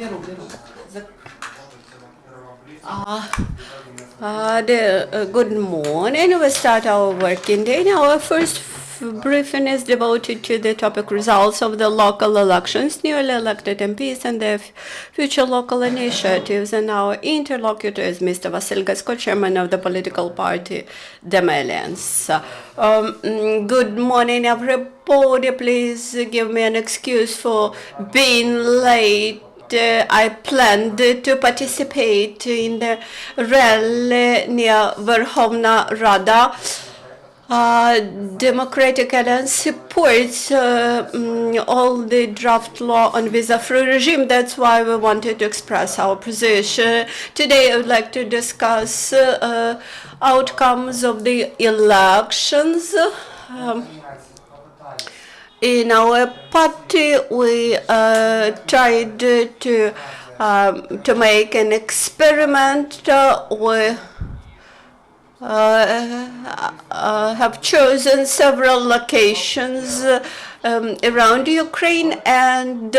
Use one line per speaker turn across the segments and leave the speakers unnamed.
Good morning. We start our working day. Now, our first briefing is devoted to the topic results of the local elections, newly elected MPs and their future local initiatives. And our interlocutor is Mr. Vasyl Gatsko, chairman of the political party DemAlliance. Good morning, everybody. Please give me an excuse for being late. I planned to participate in the rally near Verkhovna Rada. Democratic Alliance supports all the draft law on visa-free regime. That's why we wanted to express our position. Today I would like to discuss outcomes of the elections. In our party, we tried to make an experiment. We have chosen several locations around Ukraine and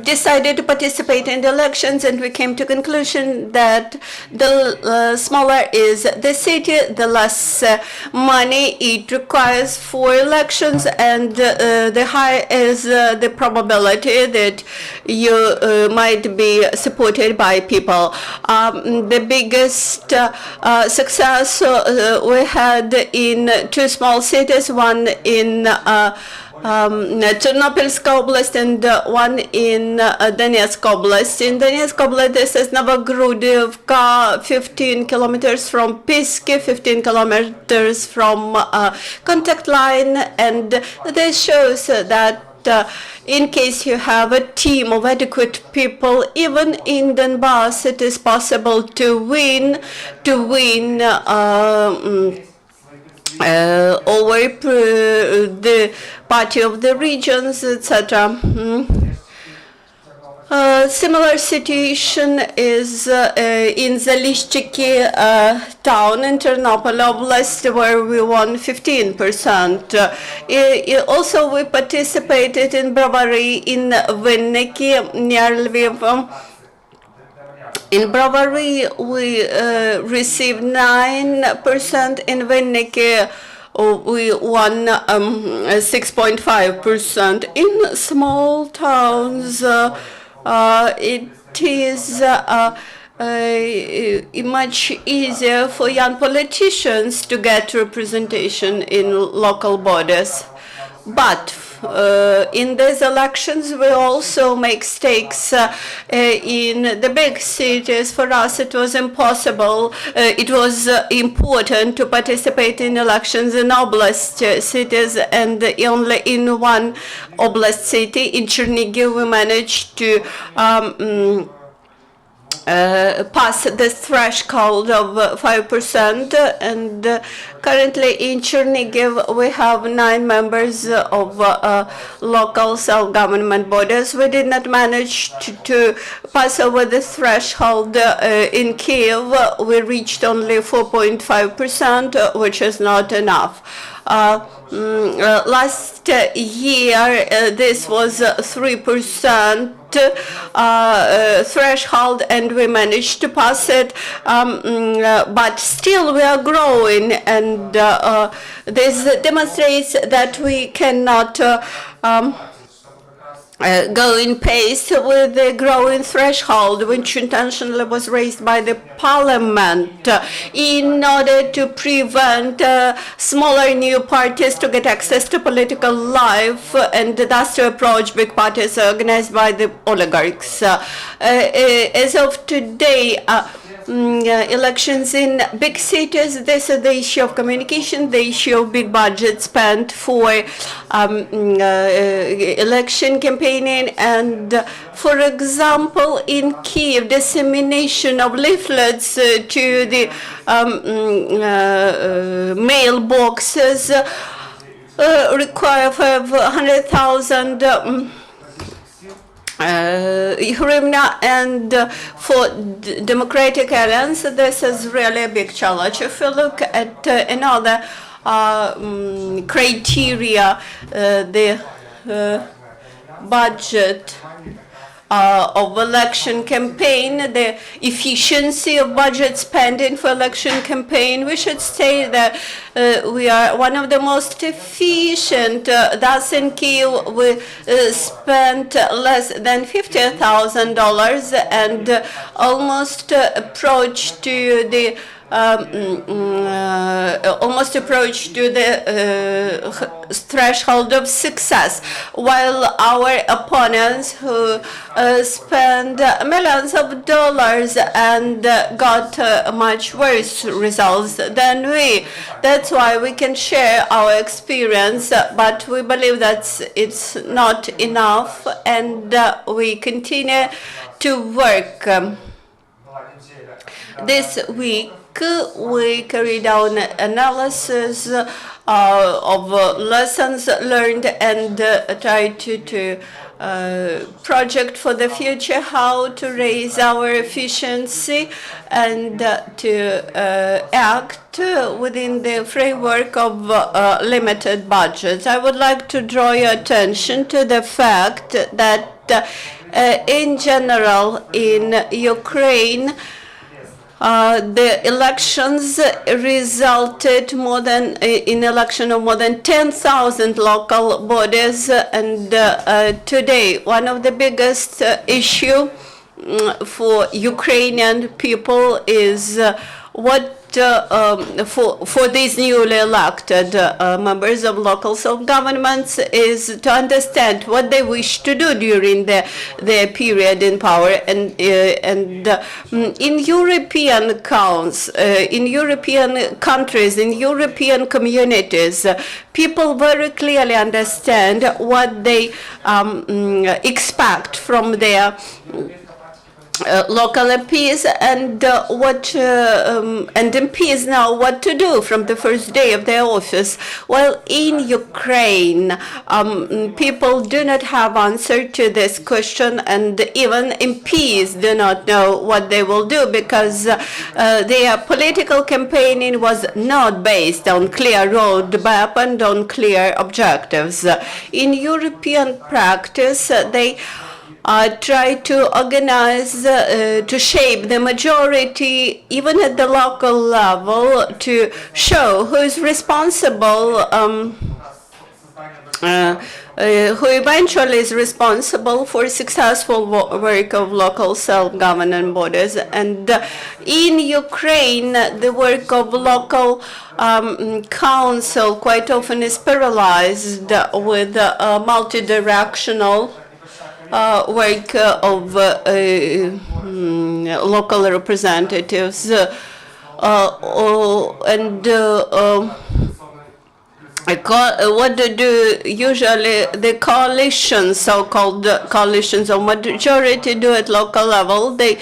decided to participate in the elections, and we came to conclusion that the smaller is the city, the less money it requires for elections, and the higher is the probability that you might be supported by people. The biggest success we had in two small cities, one in Ternopilsk Oblast and one in Donetsk Oblast. In Donetsk Oblast, this is Novogrudivka, 15 kilometers from Pisk, 15 kilometers from contact line, and this shows that in case you have a team of adequate people, even in Donbass, it is possible to win over the party of the regions, etc. Similar situation is in Zalishchiki town in Ternopil Oblast, where we won 15%. Also, we participated in Brovary in Vinniki near Lviv. In Brovary, we received 9%. In Vinniki, we won 6.5%. In small towns, it is much easier for young politicians to get representation in local bodies. But in these elections, we also make stakes in the big cities. For us, it was impossible. It was important to participate in elections in oblast cities, and only in one oblast city, in Chernigiv, we managed to pass the threshold of 5%, and currently in Chernigiv we have 9 members of local self-government bodies. We did not manage to pass over the threshold in Kiev. We reached only 4.5%, which is not enough. Last year, this was 3% threshold, and we managed to pass it, but still we are growing, and this demonstrates that we cannot go in pace with the growing threshold, which intentionally was raised by the parliament in order to prevent smaller new parties to get access to political life, and thus to approach big parties organized by the oligarchs. As of today, elections in big cities, this is the issue of communication, the issue of big budget spent for election campaigning, and for example in Kiev, dissemination of leaflets to the mailboxes require 500,000 hryvnia, and for Democratic Alliance, this is really a big challenge. If you look at another criteria, the budget of election campaign, the efficiency of budget spending for election campaign. We should say that we are one of the most efficient. Thus in Kyiv, we spent less than $50,000 and almost approached to the threshold of success, while our opponents who spend millions of dollars and got much worse results than we. That's why we can share our experience, but we believe that it's not enough, and we continue to work. This week, we carried out an analysis of lessons learned and tried to project for the future how to raise our efficiency and to act within the framework of limited budgets. I would like to draw your attention to the fact that in general in Ukraine, the elections resulted in election of more than 10,000 local bodies, and today one of the biggest issue for Ukrainian people is what for these newly elected members of local self-governments is to understand what they wish to do during their period in power. And in European in European countries, in European communities, people very clearly understand what they expect from their local MPs and and MPs know what to do from the first day of their office. Well, in Ukraine, people do not have answer to this question, and even MPs do not know what they will do because their political campaigning was not based on clear roadmap and on clear objectives. In European practice, they try to organize, to shape the majority, even at the local level, to show who is responsible, who eventually is responsible for successful work of local self-governing bodies. And in Ukraine, the work of local council quite often is paralyzed with multi-directional work of local representatives, and what they do usually, the coalitions, so-called coalitions of majority, do at local level. They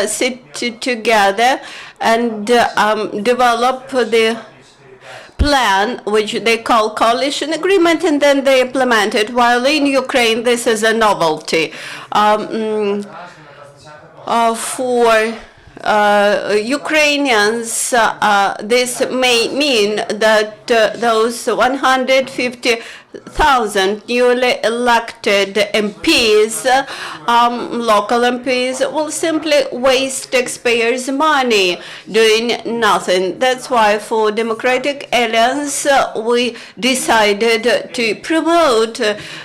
sit together and develop the plan, which they call coalition agreement, and then they implement it. While in Ukraine, this is a novelty. For Ukrainians, this may mean that those 150,000 newly elected MPs, local MPs, will simply waste taxpayers' money doing nothing. That's why for Democratic Alliance, we decided to promote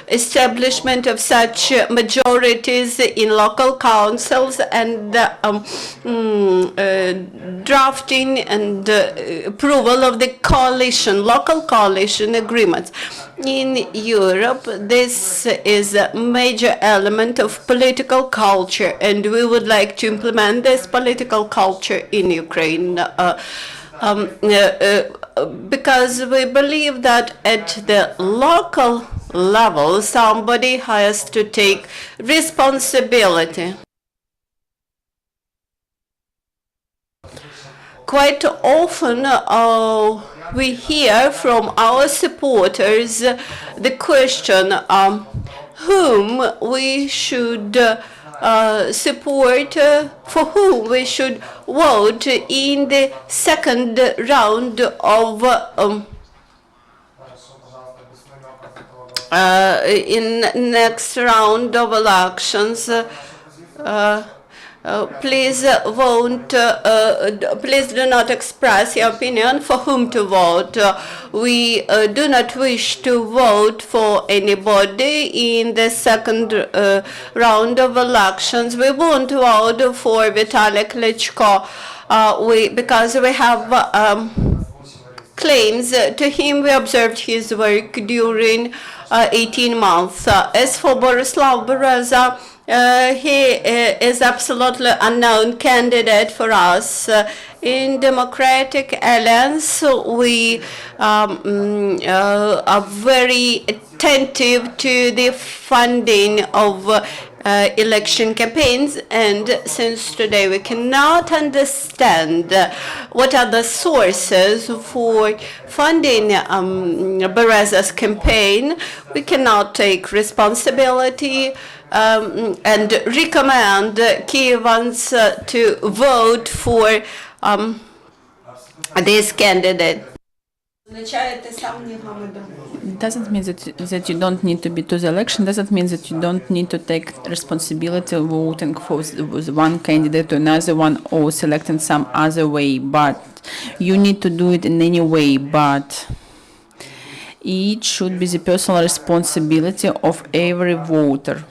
establishment of such majorities in local councils and drafting and approval of the coalition, local coalition agreements. In Europe, this is a major element of political culture, and we would like to implement this political culture in Ukraine because we believe that at the local level, somebody has to take responsibility. Quite often, we hear from our supporters the question whom we should support, for whom we should vote in the second round of in next round of elections, please vote. Please do not express your opinion for whom to vote. We do not wish to vote for anybody in the second round of elections. We won't vote for Vasyl Gatsko because we have claims to him. We observed his work during 18 months. As for Boryslaw Bereza, he is absolutely unknown candidate for us. In Democratic Alliance, we are very attentive to the funding of election campaigns, and since today we cannot understand what are the sources for funding Bereza's campaign, we cannot take responsibility and recommend Kievans to vote for this candidate.
Doesn't mean that you don't need to be to the election. Doesn't mean that you don't need to take responsibility of voting for one candidate to another one or selecting some other way. But you need to do it in any way. But it should be the personal responsibility of every voter.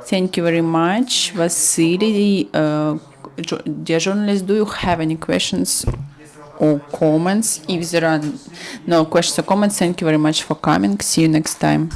Thank you very much, Vasily. Dear journalists, do you have any questions or comments? If there are no questions or comments, thank you very much for coming. See you next time.